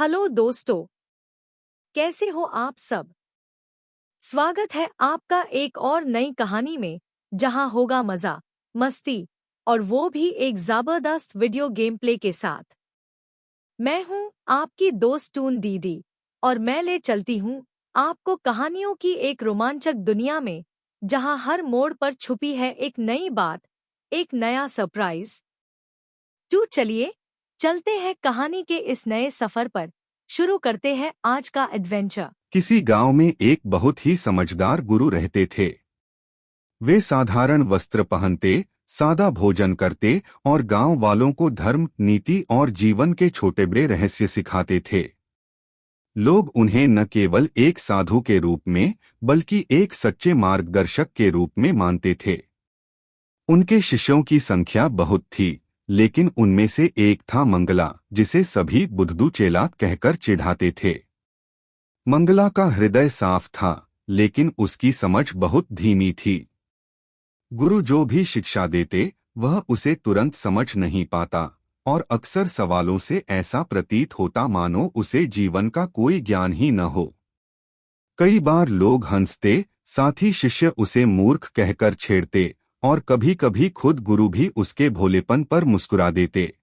Hello दोस्तों, कैसे हो आप सब। स्वागत है आपका एक और नई कहानी में, जहां होगा मजा, मस्ती और वो भी एक जबरदस्त वीडियो गेम प्ले के साथ। मैं हूं आपकी दोस्त टून दीदी और मैं ले चलती हूं आपको कहानियों की एक रोमांचक दुनिया में, जहां हर मोड़ पर छुपी है एक नई बात, एक नया सरप्राइज। तो चलिए चलते हैं कहानी के इस नए सफर पर। शुरू करते हैं आज का एडवेंचर। किसी गांव में एक बहुत ही समझदार गुरु रहते थे। वे साधारण वस्त्र पहनते, सादा भोजन करते और गांव वालों को धर्म, नीति और जीवन के छोटे बड़े रहस्य सिखाते थे। लोग उन्हें न केवल एक साधु के रूप में, बल्कि एक सच्चे मार्गदर्शक के रूप में मानते थे। उनके शिष्यों की संख्या बहुत थी, लेकिन उनमें से एक था मंगला, जिसे सभी बुद्धू चेला कहकर चिढ़ाते थे। मंगला का हृदय साफ था, लेकिन उसकी समझ बहुत धीमी थी। गुरु जो भी शिक्षा देते, वह उसे तुरंत समझ नहीं पाता और अक्सर सवालों से ऐसा प्रतीत होता मानो उसे जीवन का कोई ज्ञान ही न हो। कई बार लोग हंसते, साथ ही शिष्य उसे मूर्ख कहकर छेड़ते और कभी-कभी खुद गुरु भी उसके भोलेपन पर मुस्कुरा देते।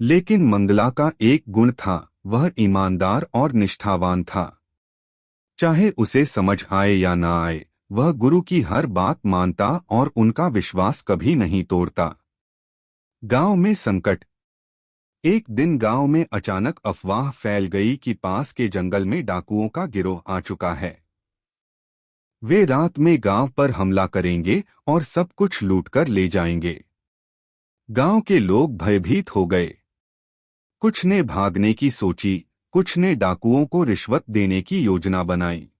लेकिन मंगला का एक गुण था, वह ईमानदार और निष्ठावान था। चाहे उसे समझ आए या ना आए, वह गुरु की हर बात मानता और उनका विश्वास कभी नहीं तोड़ता। गांव में संकट। एक दिन गांव में अचानक अफवाह फैल गई कि पास के जंगल में डाकुओं का गिरोह आ चुका है। वे रात में गांव पर हमला करेंगे और सब कुछ लूटकर ले जाएंगे। गांव के लोग भयभीत हो गए। कुछ ने भागने की सोची, कुछ ने डाकुओं को रिश्वत देने की योजना बनाई।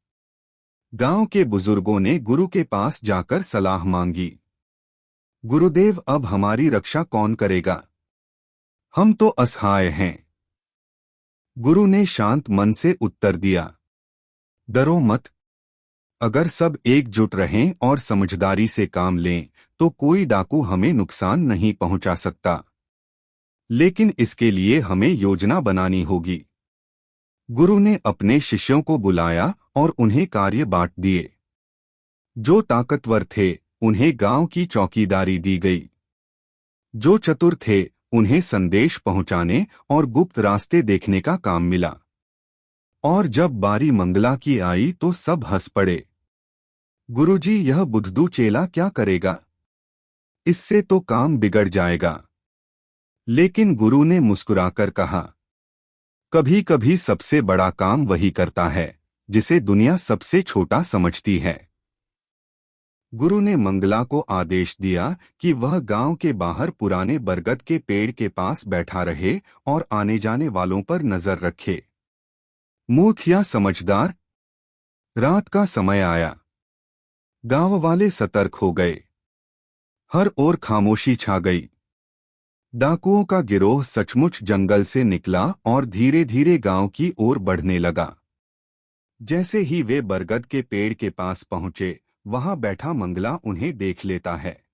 गांव के बुजुर्गों ने गुरु के पास जाकर सलाह मांगी। गुरुदेव, अब हमारी रक्षा कौन करेगा? हम तो असहाय हैं। गुरु ने शांत मन से उत्तर दिया, डरो मत। अगर सब एकजुट रहें और समझदारी से काम लें, तो कोई डाकू हमें नुकसान नहीं पहुंचा सकता। लेकिन इसके लिए हमें योजना बनानी होगी। गुरु ने अपने शिष्यों को बुलाया और उन्हें कार्य बांट दिए। जो ताकतवर थे, उन्हें गांव की चौकीदारी दी गई। जो चतुर थे, उन्हें संदेश पहुंचाने और गुप्त रास्ते देखने का काम मिला। और जब बारी मंगला की आई तो सब हंस पड़े। गुरुजी, यह बुद्धू चेला क्या करेगा? इससे तो काम बिगड़ जाएगा। लेकिन गुरु ने मुस्कुराकर कहा, कभी कभी सबसे बड़ा काम वही करता है, जिसे दुनिया सबसे छोटा समझती है। गुरु ने मंगला को आदेश दिया कि वह गांव के बाहर पुराने बरगद के पेड़ के पास बैठा रहे और आने जाने वालों पर नजर रखे। मूर्ख या समझदार? रात का समय आया। गांव वाले सतर्क हो गए। हर ओर खामोशी छा गई। डाकुओं का गिरोह सचमुच जंगल से निकला और धीरे धीरे गांव की ओर बढ़ने लगा। जैसे ही वे बरगद के पेड़ के पास पहुंचे, वहां बैठा मंगला उन्हें देख लेता है।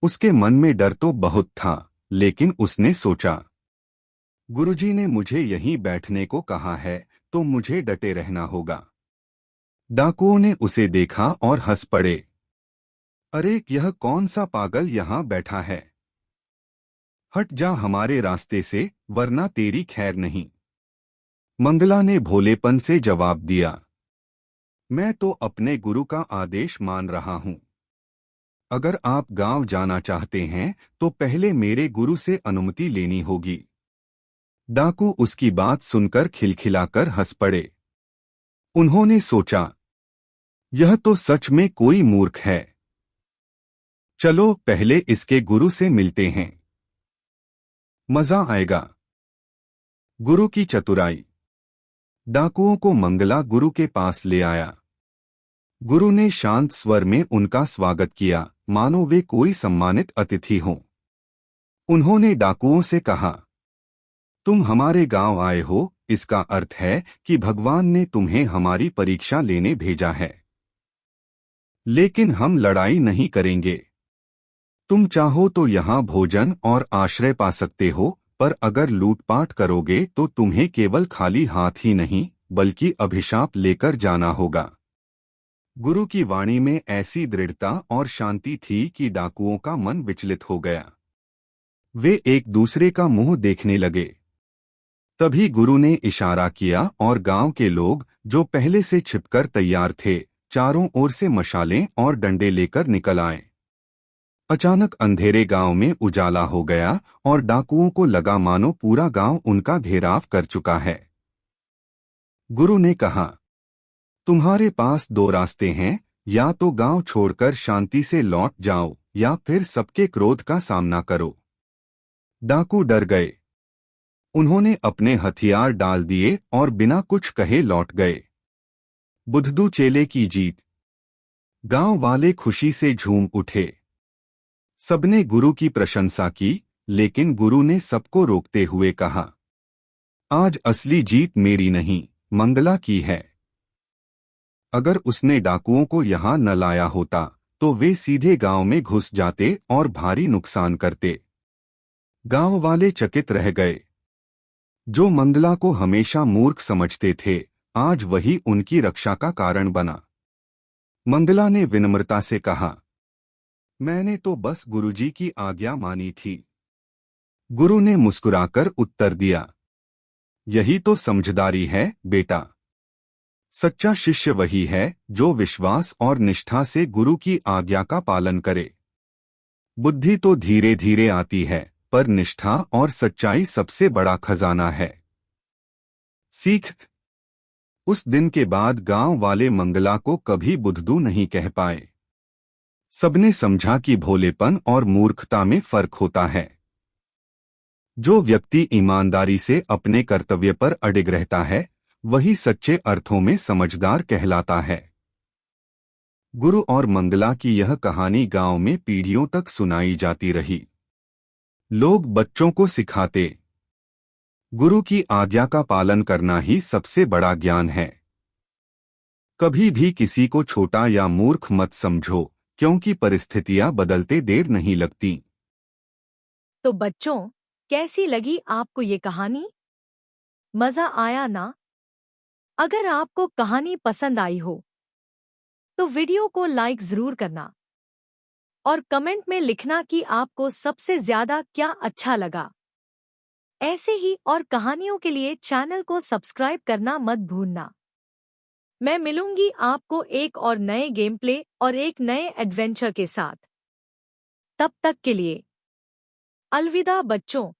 उसके मन में डर तो बहुत था, लेकिन उसने सोचा, गुरुजी ने मुझे यहीं बैठने को कहा है, तो मुझे डटे रहना होगा। डाकुओं ने उसे देखा और हंस पड़े। अरे, यह कौन सा पागल यहां बैठा है? हट जा हमारे रास्ते से, वरना तेरी खैर नहीं। मंगला ने भोलेपन से जवाब दिया, मैं तो अपने गुरु का आदेश मान रहा हूं। अगर आप गांव जाना चाहते हैं, तो पहले मेरे गुरु से अनुमति लेनी होगी। डाकू उसकी बात सुनकर खिलखिलाकर हंस पड़े। उन्होंने सोचा, यह तो सच में कोई मूर्ख है। चलो पहले इसके गुरु से मिलते हैं, मजा आएगा। गुरु की चतुराई। डाकुओं को मंगला गुरु के पास ले आया। गुरु ने शांत स्वर में उनका स्वागत किया, मानो वे कोई सम्मानित अतिथि हों। उन्होंने डाकुओं से कहा, तुम हमारे गांव आए हो, इसका अर्थ है कि भगवान ने तुम्हें हमारी परीक्षा लेने भेजा है। लेकिन हम लड़ाई नहीं करेंगे। तुम चाहो तो यहाँ भोजन और आश्रय पा सकते हो, पर अगर लूटपाट करोगे तो तुम्हें केवल खाली हाथ ही नहीं बल्कि अभिशाप लेकर जाना होगा। गुरु की वाणी में ऐसी दृढ़ता और शांति थी कि डाकुओं का मन विचलित हो गया। वे एक दूसरे का मुंह देखने लगे। तभी गुरु ने इशारा किया और गांव के लोग, जो पहले से छिपकर तैयार थे, चारों ओर से मशालें और डंडे लेकर निकल आए। अचानक अंधेरे गांव में उजाला हो गया और डाकुओं को लगा मानो पूरा गांव उनका घेराव कर चुका है। गुरु ने कहा, तुम्हारे पास दो रास्ते हैं, या तो गांव छोड़कर शांति से लौट जाओ या फिर सबके क्रोध का सामना करो। डाकू डर गए। उन्होंने अपने हथियार डाल दिए और बिना कुछ कहे लौट गए। बुद्धू चेले की जीत। गांव वाले खुशी से झूम उठे। सबने गुरु की प्रशंसा की, लेकिन गुरु ने सबको रोकते हुए कहा, आज असली जीत मेरी नहीं, मंगला की है। अगर उसने डाकुओं को यहां न लाया होता तो वे सीधे गांव में घुस जाते और भारी नुकसान करते। गांव वाले चकित रह गए। जो मंगला को हमेशा मूर्ख समझते थे, आज वही उनकी रक्षा का कारण बना। मंगला ने विनम्रता से कहा, मैंने तो बस गुरुजी की आज्ञा मानी थी। गुरु ने मुस्कुराकर उत्तर दिया, यही तो समझदारी है बेटा। सच्चा शिष्य वही है जो विश्वास और निष्ठा से गुरु की आज्ञा का पालन करे। बुद्धि तो धीरे धीरे आती है, पर निष्ठा और सच्चाई सबसे बड़ा खजाना है। सीख। उस दिन के बाद गांव वाले मंगला को कभी बुद्धू नहीं कह पाए। सबने समझा कि भोलेपन और मूर्खता में फर्क होता है। जो व्यक्ति ईमानदारी से अपने कर्तव्य पर अडिग रहता है, वही सच्चे अर्थों में समझदार कहलाता है। गुरु और मंगला की यह कहानी गांव में पीढ़ियों तक सुनाई जाती रही। लोग बच्चों को सिखाते, गुरु की आज्ञा का पालन करना ही सबसे बड़ा ज्ञान है। कभी भी किसी को छोटा या मूर्ख मत समझो, क्योंकि परिस्थितियां बदलते देर नहीं लगती। तो बच्चों, कैसी लगी आपको ये कहानी? मजा आया ना? अगर आपको कहानी पसंद आई हो तो वीडियो को लाइक जरूर करना और कमेंट में लिखना कि आपको सबसे ज्यादा क्या अच्छा लगा। ऐसे ही और कहानियों के लिए चैनल को सब्सक्राइब करना मत भूलना। मैं मिलूंगी आपको एक और नए गेम प्ले और एक नए एडवेंचर के साथ। तब तक के लिए अलविदा बच्चों।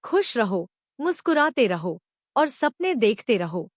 खुश रहो, मुस्कुराते रहो और सपने देखते रहो।